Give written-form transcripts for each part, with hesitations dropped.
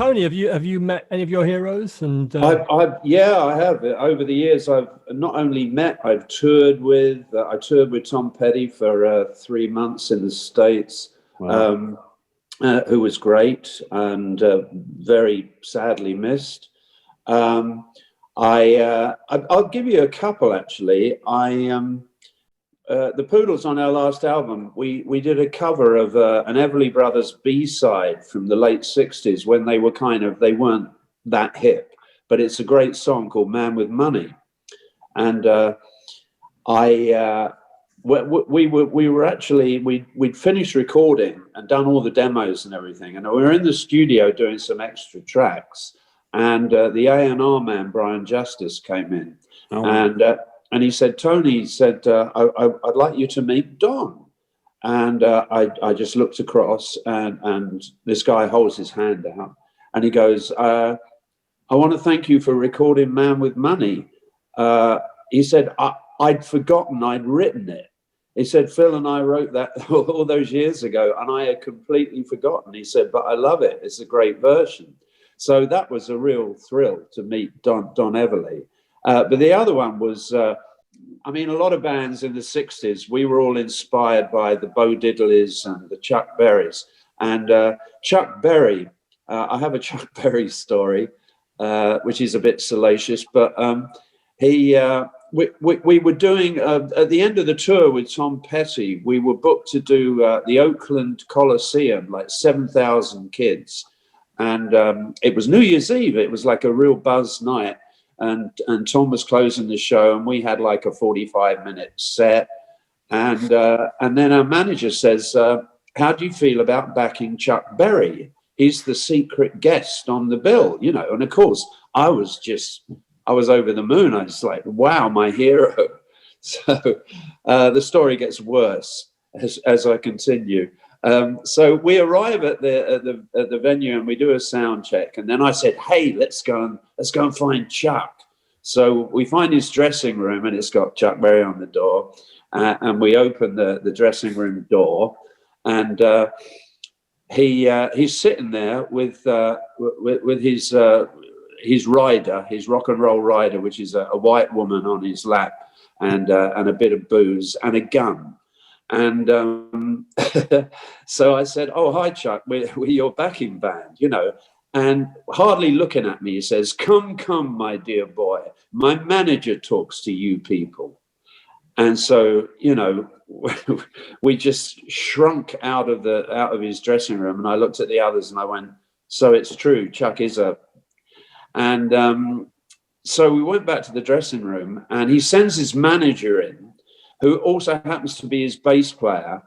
Tony, have you met any of your heroes? And Yeah, I have. Over the years, I've not only met, I've toured with. I toured with Tom Petty for 3 months in the States, wow. who was great and very sadly missed. I'll give you a couple actually. The Poodles on our last album, we did a cover of an Everly Brothers B-side from the late 60s when they weren't that hip, but it's a great song called Man with Money. And we'd finished recording and done all the demos and everything. And we were in the studio doing some extra tracks. And the A&R man, Brian Justice, came in. Oh, wow. And he said, Tony, I'd like you to meet Don. And I just looked across and this guy holds his hand out and he goes, I want to thank you for recording Man with Money. He said, I'd forgotten I'd written it. He said, Phil and I wrote that all those years ago and I had completely forgotten. He said, but I love it. It's a great version. So that was a real thrill to meet Don Everly. But the other one was, a lot of bands in the 60s, we were all inspired by the Bo Diddleys and the Chuck Berrys. And Chuck Berry, I have a Chuck Berry story, which is a bit salacious, but we were doing, at the end of the tour with Tom Petty, we were booked to do the Oakland Coliseum, like 7,000 kids. And it was New Year's Eve. It was like a real buzz night. And Tom was closing the show, and we had like a 45-minute set. And then our manager says, how do you feel about backing Chuck Berry? He's the secret guest on the bill, you know. And of course, I was over the moon. I was like, wow, my hero. So the story gets worse as I continue. So we arrive at the venue and we do a sound check, and then I said, "Hey, let's go and find Chuck." So we find his dressing room, and it's got Chuck Berry on the door, and we open the dressing room door, and he's sitting there with his rider, his rock and roll rider, which is a white woman on his lap, and a bit of booze and a gun. And so I said, "Oh, hi, Chuck, we're your backing band, you know." And hardly looking at me, he says, come, my dear boy. My manager talks to you people." And so, you know, we just shrunk out of his dressing room. And I looked at the others and I went, "So it's true, Chuck is up." And so we went back to the dressing room and he sends his manager in, who also happens to be his bass player,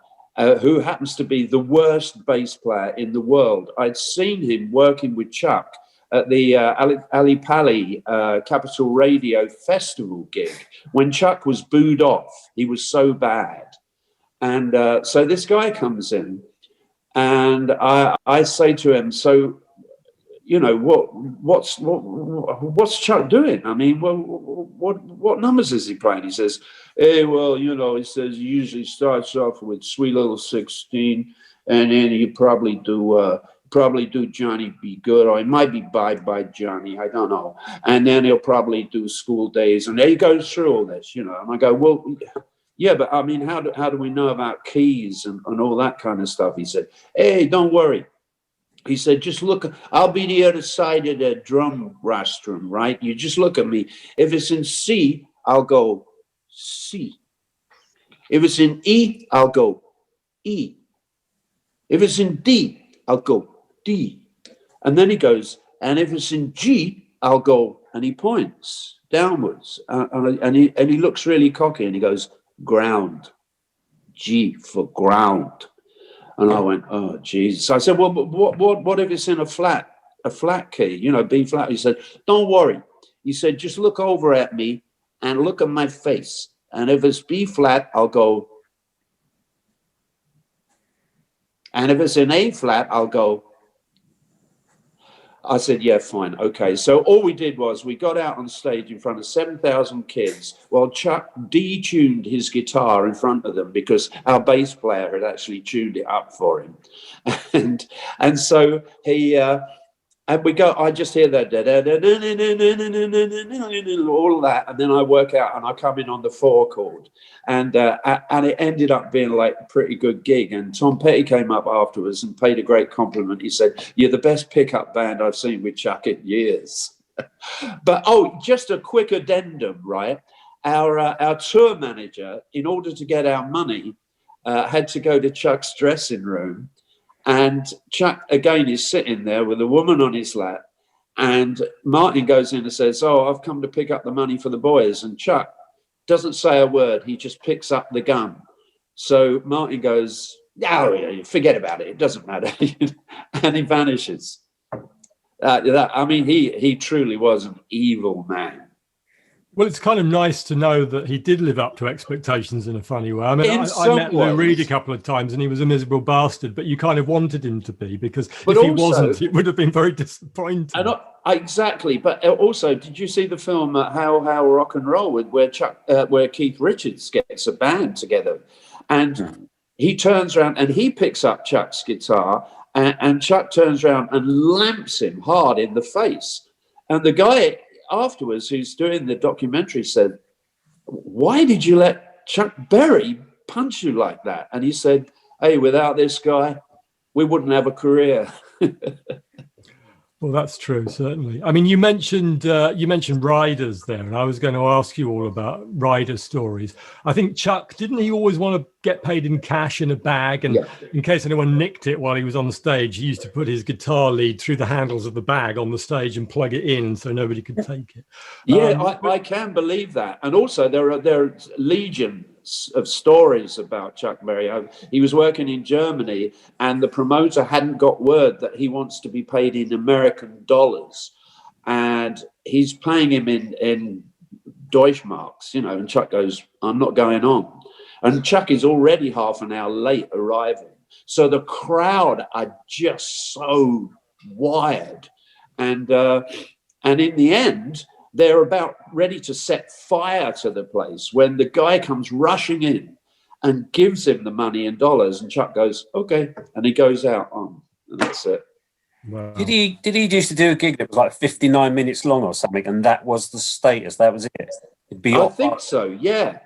who happens to be the worst bass player in the world. I'd seen him working with Chuck at the Ali Pali Capital Radio Festival gig when Chuck was booed off. He was so bad. And so this guy comes in and I say to him, "So, you know, what's Chuck doing? I mean, well, what numbers is he playing?" He says, "Hey, well, you know," he says, "he usually starts off with Sweet Little 16, and then he probably do Johnny Be Good, or it might be Bye Bye Johnny, I don't know. And then he'll probably do School Days." And he goes through all this, you know. And I go, "Well, yeah, but I mean, how do we know about keys and all that kind of stuff?" He said, "Hey, don't worry." He said, "Just look, I'll be the other side of the drum rostrum, right? You just look at me. If it's in C, I'll go C. If it's in E, I'll go E. If it's in D, I'll go D." And then he goes, "And if it's in G, I'll go," and he points downwards. And he looks really cocky and he goes, "Ground. G for ground." And I went, "Oh, Jesus." I said, "Well, but what if it's in a flat key, you know, B flat?" He said, "Don't worry." He said, "Just look over at me and look at my face. And if it's B flat, I'll go. And if it's in A flat, I'll go." I said, "Yeah, fine. Okay." So all we did was we got out on stage in front of 7,000 kids while Chuck detuned his guitar in front of them because our bass player had actually tuned it up for him. And so he And we go, I just hear that, all of that, and then I work out and I come in on the 4 chord. And it ended up being like a pretty good gig. And Tom Petty came up afterwards and paid a great compliment. He said, "You're the best pickup band I've seen with Chuck in years." But, just a quick addendum, right? Our tour manager, in order to get our money, had to go to Chuck's dressing room. And Chuck, again, is sitting there with a woman on his lap. And Martin goes in and says, "Oh, I've come to pick up the money for the boys." And Chuck doesn't say a word. He just picks up the gun. So Martin goes, "Oh, forget about it. It doesn't matter." And he vanishes. He truly was an evil man. Well, it's kind of nice to know that he did live up to expectations in a funny way. I mean, I met Lou Reed a couple of times and he was a miserable bastard, but you kind of wanted him to be, because if he wasn't, it would have been very disappointing. Exactly. But also, did you see the film How Rock and Roll, where Keith Richards gets a band together, and he turns around and he picks up Chuck's guitar, and Chuck turns around and lamps him hard in the face. And the guy afterwards, who's doing the documentary, said, "Why did you let Chuck Berry punch you like that?" And he said, "Hey, without this guy, we wouldn't have a career." Well, that's true, certainly. I mean, you mentioned riders there, and I was going to ask you all about rider stories. I think Chuck, didn't he always want to get paid in cash in a bag? And in case anyone nicked it while he was on stage, he used to put his guitar lead through the handles of the bag on the stage and plug it in so nobody could take it. I can believe that. And also there are legions of stories about Chuck Berry. He was working in Germany and the promoter hadn't got word that he wants to be paid in American dollars. And he's paying him in Deutschmarks, and Chuck goes, "I'm not going on." And Chuck is already half an hour late arriving. So the crowd are just so wired. And in the end, they're about ready to set fire to the place when the guy comes rushing in and gives him the money in dollars. And Chuck goes, "Okay." And he goes out on, and that's it. Wow. Did he used to do a gig that was like 59 minutes long or something, and that was the status? That was it? I think so. Yeah.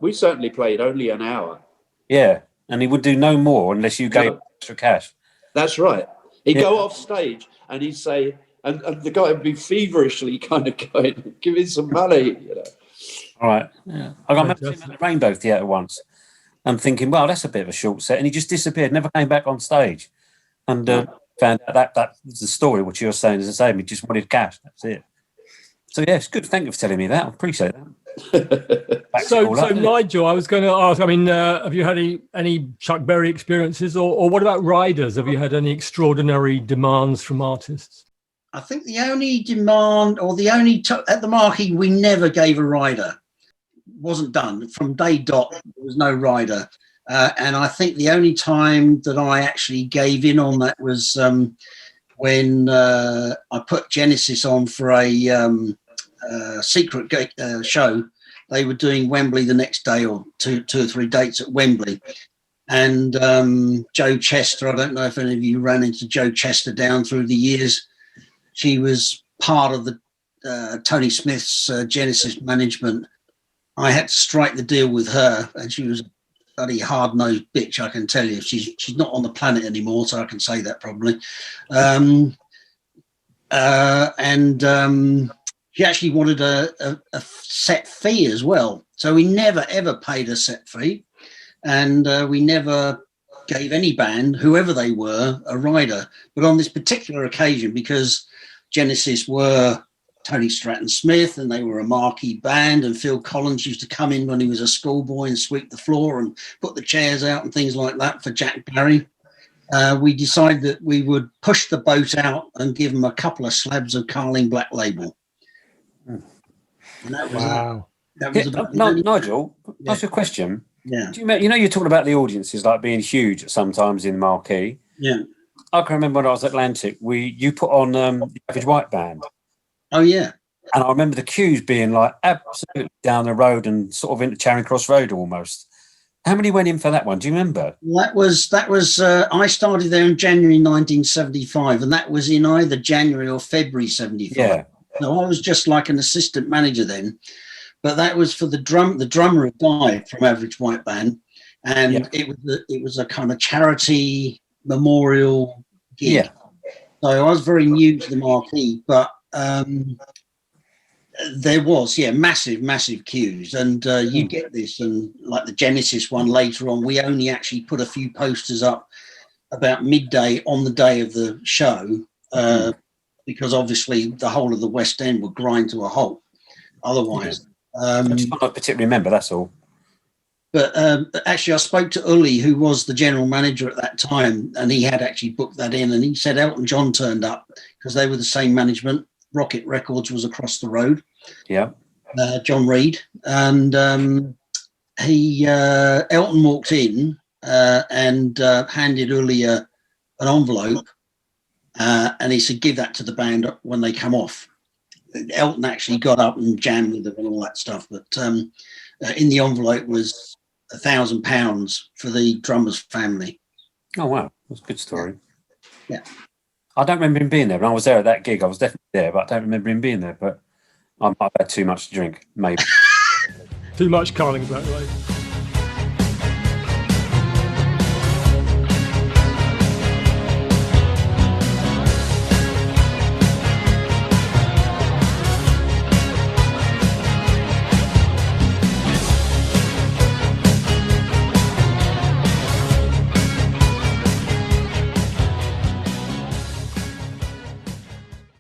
We certainly played only an hour. Yeah, and he would do no more unless you gave extra cash. That's right. He'd go off stage and he'd say, and the guy would be feverishly kind of going, "Give me some money." All right. Yeah. I remember seeing him at the Rainbow Theatre once and thinking, well, that's a bit of a short set. And he just disappeared, never came back on stage. And found out that was the story, what you're saying is the same. He just wanted cash. That's it. So, yeah, it's good. Thank you for telling me that. I appreciate that. So Nigel, I was going to ask, I mean, have you had any Chuck Berry experiences or what about riders? Have you had any extraordinary demands from artists? I think the only demand or at the Marquee, we never gave a rider. It wasn't done. From day dot, there was no rider. And I think the only time that I actually gave in on that was when I put Genesis on for a secret show. They were doing Wembley the next day, or two or three dates at Wembley. And Joe Chester, I don't know if any of you ran into Joe Chester down through the years. She was part of the Tony Smith's Genesis management. I had to strike the deal with her, and she was a bloody hard-nosed bitch, I can tell you. She's not on the planet anymore, so I can say that probably. She actually wanted a set fee as well. So we never, ever paid a set fee. And we never gave any band, whoever they were, a rider. But on this particular occasion, because Genesis were Tony Stratton Smith and they were a Marquee band, and Phil Collins used to come in when he was a schoolboy and sweep the floor and put the chairs out and things like that for Jack Barry, we decided that we would push the boat out and give them a couple of slabs of Carling Black Label. And that was Nigel, ask you a question. Yeah. Do you're talking about the audiences like being huge sometimes in Marquee. Yeah. I can remember when I was at Atlantic, you put on the Average White Band. Oh yeah. And I remember the queues being like absolutely down the road and sort of into Charing Cross Road almost. How many went in for that one? Do you remember? That was. I started there in January 1975, and that was in either January or February 75. Yeah. So I was just like an assistant manager then, but that was for the drum. The drummer had died from Average White Band, and it was a kind of charity memorial gig. Yeah. So I was very new to the Marquee, but there was massive queues, and you get this, and like the Genesis one later on, we only actually put a few posters up about midday on the day of the show, because obviously the whole of the West End would grind to a halt otherwise. I just might not particularly remember, that's all. But actually, I spoke to Uli, who was the general manager at that time, and he had actually booked that in. And he said Elton John turned up because they were the same management. Rocket Records was across the road. Yeah. John Reed. And Elton walked in and handed Uli an envelope. And he said, give that to the band when they come off. Elton actually got up and jammed with them and all that stuff. But in the envelope was £1,000 for the drummer's family. Oh, wow. That's a good story. Yeah. I don't remember him being there. When I was there at that gig, I was definitely there, but I don't remember him being there. But I might have had too much to drink, maybe. Too much Carling Black Lane.